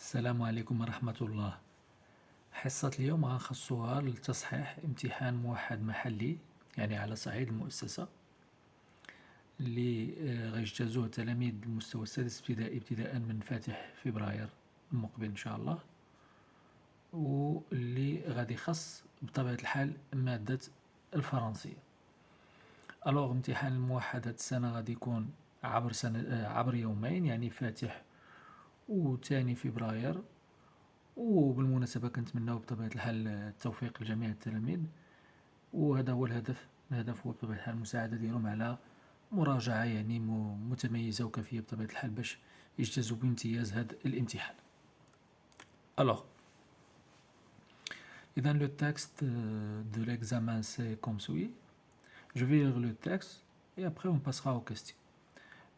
السلام عليكم ورحمة الله. حصة اليوم غنخصوها لتصحيح امتحان موحد محلي، يعني على صعيد المؤسسة، اللي غيجتازوه تلاميذ المستوى السادس ابتدائي ابتداء من فاتح فبراير المقبل إن شاء الله، واللي غادي يخص بطبيعة الحال مادة الفرنسية. ألوغ امتحان الموحد هاد السنة غادي يكون عبر يومين، يعني فاتح وثاني فبراير. وبالمناسبة كنتمناو بطبيعة الحال التوفيق لجميع التلاميذ، وهذا هو الهدف هو بطبيعة الحال المساعدة ديالهم على مراجعة يعني متميزة وكافية بطبيعة الحال باش يجتازوا بامتياز هذا الامتحان. Alors, et dans le texte de l'examen c'est comme suit. Je vais lire le texte et après on passera aux questions.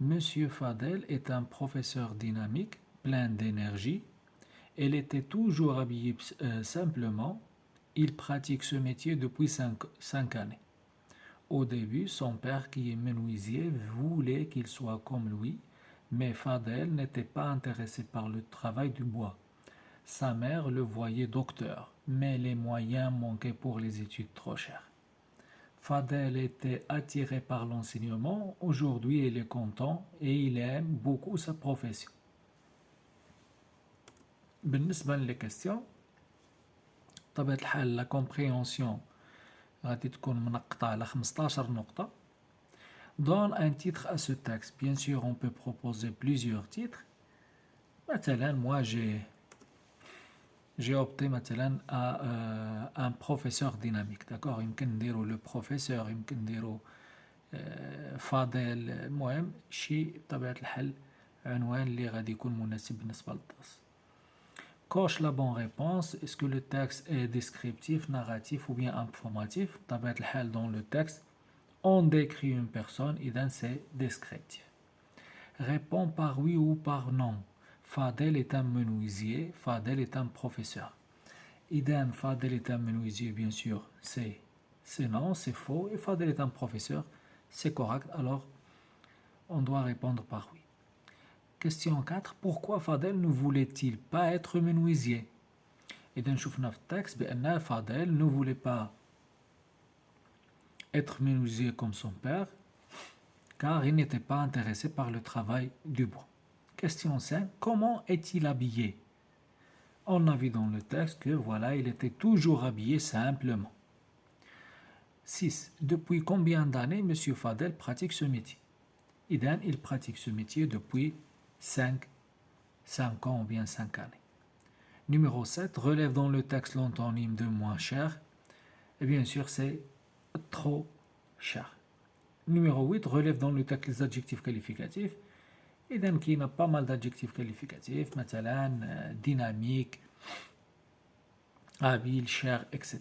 Monsieur Fadel est un professeur dynamique, plein d'énergie. Elle était toujours habillée simplement. Il pratique ce métier depuis 5 années. Au début, son père, qui est menuisier, voulait qu'il soit comme lui, mais Fadel n'était pas intéressé par le travail du bois. Sa mère le voyait docteur, mais les moyens manquaient pour les études trop chères. Fadel était attiré par l'enseignement. Aujourd'hui, il est content et il aime beaucoup sa profession. بالنسبة للكاستيون بطبيعة الحال لا كومبريهنسيون غادي تكون منقطة على 15 نقطة. Donne un titre à ce texte. Bien sûr, on peut proposer plusieurs titres. مثلا, moi j'ai opté مثلا à un professeur dynamique. D'accord, يمكن نديرو le professeur, يمكن نديرو فاضل. المهم شي بطبيعة الحال عنوان اللي غادي يكون مناسب بالنسبة للدرس. Coche la bonne réponse. Est-ce que le texte est descriptif, narratif ou bien informatif? بطبيعة الحال dans le texte on décrit une personne, et donc c'est descriptif. Réponds par oui ou par non. Fadel est un menuisier, Fadel est un professeur. Idem, Fadel est un menuisier, bien sûr, c'est non, c'est faux. Et Fadel est un professeur, c'est correct. Alors, on doit répondre par oui. Question 4. Pourquoi Fadel ne voulait-il pas être menuisier? إذا شفنا في التكست بأن Fadel ne voulait pas être menuisier comme son père, car il n'était pas intéressé par le travail du bois. Question 5. Comment est-il habillé? On a vu dans le texte que voilà, il était toujours habillé simplement. 6. Depuis combien d'années M. Fadel pratique ce métier? Idem, il pratique ce métier depuis 5 ans ou bien 5 années. Numéro 7. Relève dans le texte l'antonyme de moins cher. Et bien sûr, c'est trop cher. Numéro 8. Relève dans le texte les adjectifs qualificatifs. Et donc, il y a pas mal d'adjectifs qualificatifs, مثلا dynamique, habile, cher, etc.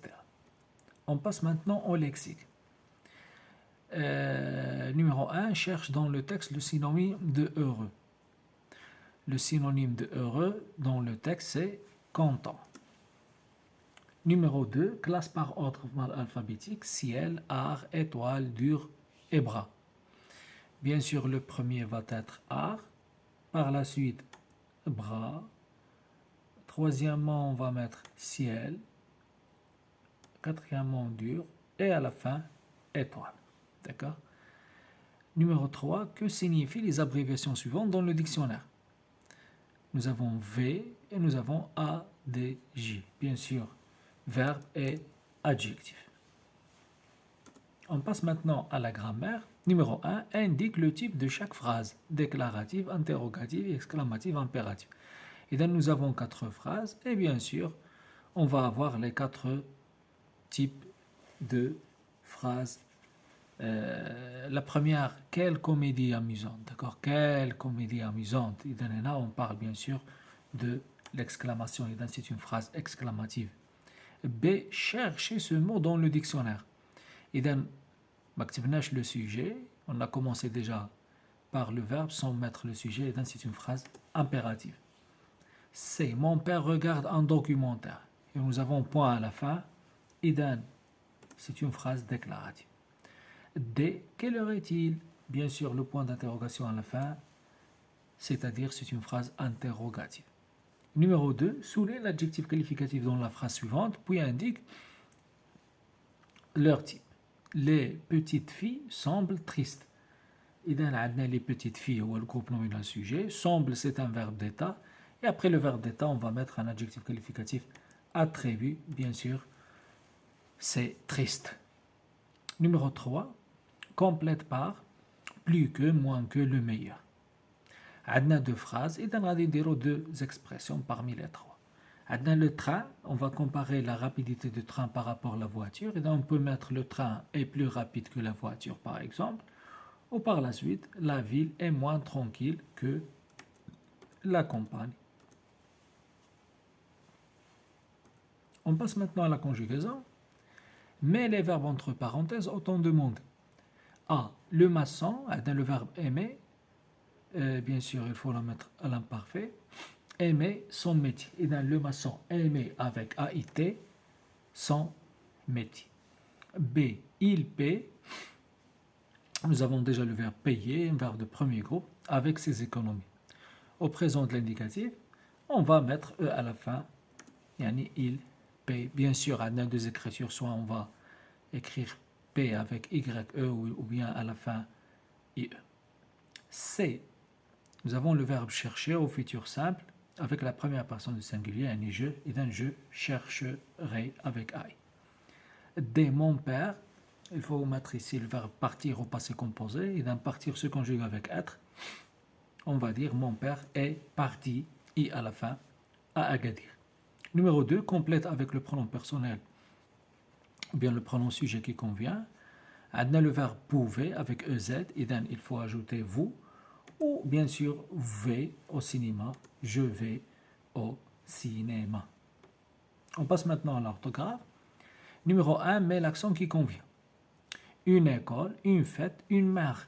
On passe maintenant au lexique. Numéro 1. Cherche dans le texte le synonyme de heureux. Le synonyme de heureux dans le texte, c'est content. Numéro 2. Classe par ordre alphabétique, ciel, art, étoile, dur et bras. Bien sûr, le premier va être art. Par la suite, bras. Troisièmement, on va mettre ciel. Quatrièmement, dur. Et à la fin, étoile. D'accord? Numéro 3. Que signifient les abréviations suivantes dans le dictionnaire? Nous avons V et nous avons A, D, J. Bien sûr, verbe et adjectif. On passe maintenant à la grammaire. Numéro 1. Indique le type de chaque phrase. Déclarative, interrogative, exclamative, impérative. Et donc nous avons 4 phrases. Et bien sûr, on va avoir les 4 types de phrases. La première, quelle comédie amusante. D'accord? Quelle comédie amusante. Et donc là, on parle bien sûr de l'exclamation. Et donc c'est une phrase exclamative. B. Cherchez ce mot dans le dictionnaire. Et donc, le sujet. On a commencé déjà par le verbe sans mettre le sujet. Et donc c'est une phrase impérative. C. Mon père regarde un documentaire. Et nous avons point à la fin. Et donc, c'est une phrase déclarative. D. Quelle heure est-il? Bien sûr, le point d'interrogation à la fin, c'est-à-dire c'est une phrase interrogative. Numéro 2, souligne l'adjectif qualificatif dans la phrase suivante, puis indique leur type. Les petites filles semblent tristes. إذا عندنا les petites filles ou le groupe nominal sujet. Semble, c'est un verbe d'état. Et après le verbe d'état, on va mettre un adjectif qualificatif attribut. Bien sûr, c'est triste. Numéro 3, complète par plus que, moins que, le meilleur. عندنا deux phrases. إذا غادي نديرو deux expressions parmi les trois. عندنا le train. On va comparer la rapidité du train par rapport à la voiture. Et on peut mettre le train est plus rapide que la voiture, par exemple. Ou par la suite, la ville est moins tranquille que la campagne. On passe maintenant à la conjugaison. Mets les verbes entre parenthèses autant demandé. A. Le maçon, dans le verbe aimer, bien sûr, il faut le mettre à l'imparfait. Aimer son métier. Et dans le maçon, aimer avec AIT, son métier. B. Il paie. Nous avons déjà le verbe payer, un verbe de premier groupe, avec ses économies. Au présent de l'indicatif, on va mettre E à la fin, yani il paye. Bien sûr, à deux écritures, soit on va écrire P avec YE ou bien à la fin IE. C. Nous avons le verbe chercher au futur simple avec la première personne du singulier, yani je, et donc je chercherai avec I. D. Mon père. Il faut mettre ici le verbe partir au passé composé. Et dans partir se conjugue avec être. On va dire mon père est parti, i à la fin, à Agadir. Numéro 2, complète avec le pronom personnel, ou bien le pronom sujet qui convient. On a le verbe pouvez avec EZ. Et donc il faut ajouter vous. Ou bien sûr, vais au cinéma. Je vais au cinéma. On passe maintenant à l'orthographe. Numéro 1, met l'accent qui convient. Une école, une fête, une mère.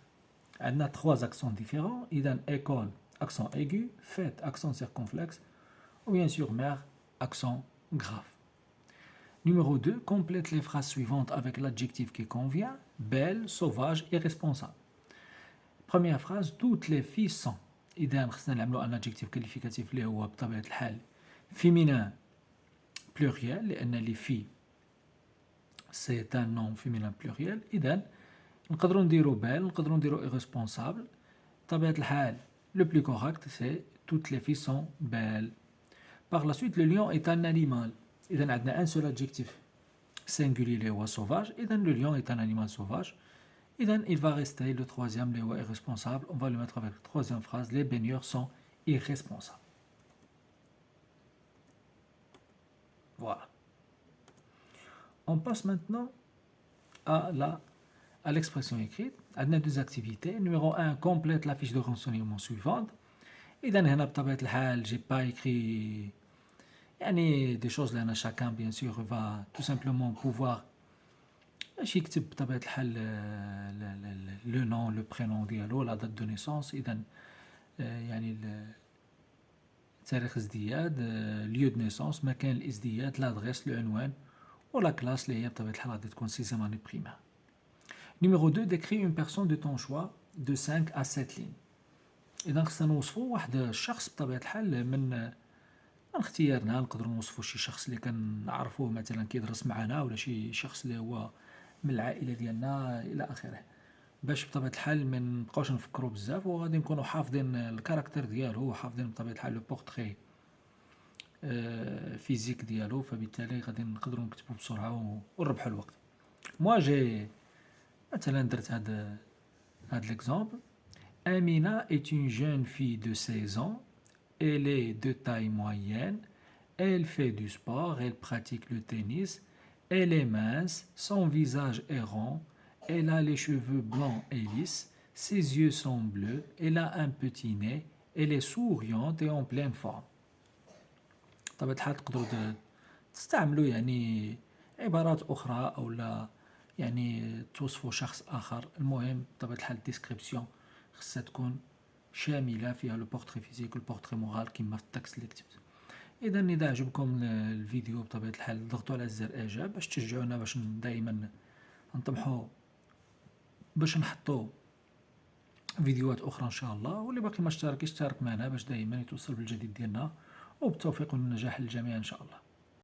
On a trois accents différents. Il y a école, accent aigu, fête, accent circonflexe, ou bien sûr mère, accent grave. Numéro 2, complète les phrases suivantes avec l'adjectif qui convient, belle, sauvage et responsable. Première phrase, toutes les filles sont. إذا خصنا نعملوا un adjectif qualificatif اللي هو بطبيعة الحال féminin pluriel لأن les filles c'est un nom féminin pluriel. إذا نقدروا نديروا belle, نقدروا نديروا irresponsable. بطبيعة الحال le plus correct c'est toutes les filles sont belles. Par la suite, le lion est un animal. إذا عندنا un seul adjectif singulier اللي هو sauvage. إذا le lion est un animal sauvage. إذا il va rester le troisième اللي هو irresponsable. On va le mettre avec la troisième phrase. Les baigneurs sont irresponsables. Voilà. On passe maintenant à l'expression écrite. On a deux activités. Numéro 1, complète la fiche de renseignement suivante. إذا هنا بطبيعة الحال j'ai pas écrit يعني des choses لأن chacun bien sûr va tout simplement pouvoir باش يكتب بطبيعة الحال le nom, le prénom ديالو, la date de naissance. إذا يعني تاريخ ازدياد, lieu de naissance, مكان الازدياد, l'adresse, العنوان ou la classe اللي هي بطبيعة الحال غادي تكون 6e année primaire. Numéro 2, décris une personne de ton choix de 5 à 7 lignes. إذا خصنا نوصفوا واحد الشخص بطبيعة الحال من اختيارنا. نقدروا نوصفوا شي شخص اللي كنعرفوه مثلا كيدرس معنا, ولا شي شخص اللي هو من العائلة ديالنا إلى آخره, باش بطبيعة الحال ما نبقاوش نفكروا بزاف وغادي نكونوا حافظين الكاركتر ديالو وحافظين بطبيعة الحال لو بورتري فيزيك ديالو, فبالتالي غادي نقدروا نكتبوا بسرعة ونربحوا الوقت. موا جي مثلا درت هاد l'exemple. Amina est une jeune fille de 16 ans. Elle est de taille moyenne. Elle fait du sport. Elle pratique le tennis. Elle est mince. Son visage est rond. Elle a les cheveux blancs et lisses. Ses yeux sont bleus. Elle a un petit nez. Elle est souriante et en pleine forme. طبعا الحال تقدروا تستعملوا يعني عبارات أخرى أو لا يعني توصفوا شخص آخر. المهم بطبيعة الحال الديسكريبسيون خصها تكون شاملة, فيها البورتري فيزيك والبورتري مورال كما في التكست اللي كتبت. إذا عجبكم الفيديو بطبيعة الحال ضغطوا على زر إعجاب باش تشجعونا باش دائما نطمحوا باش نحطوا فيديوهات أخرى إن شاء الله. واللي باقي ما اشترك يشترك معنا باش دائما يتوصل بالجديد ديالنا. وبالتوفيق والنجاح للجميع إن شاء الله.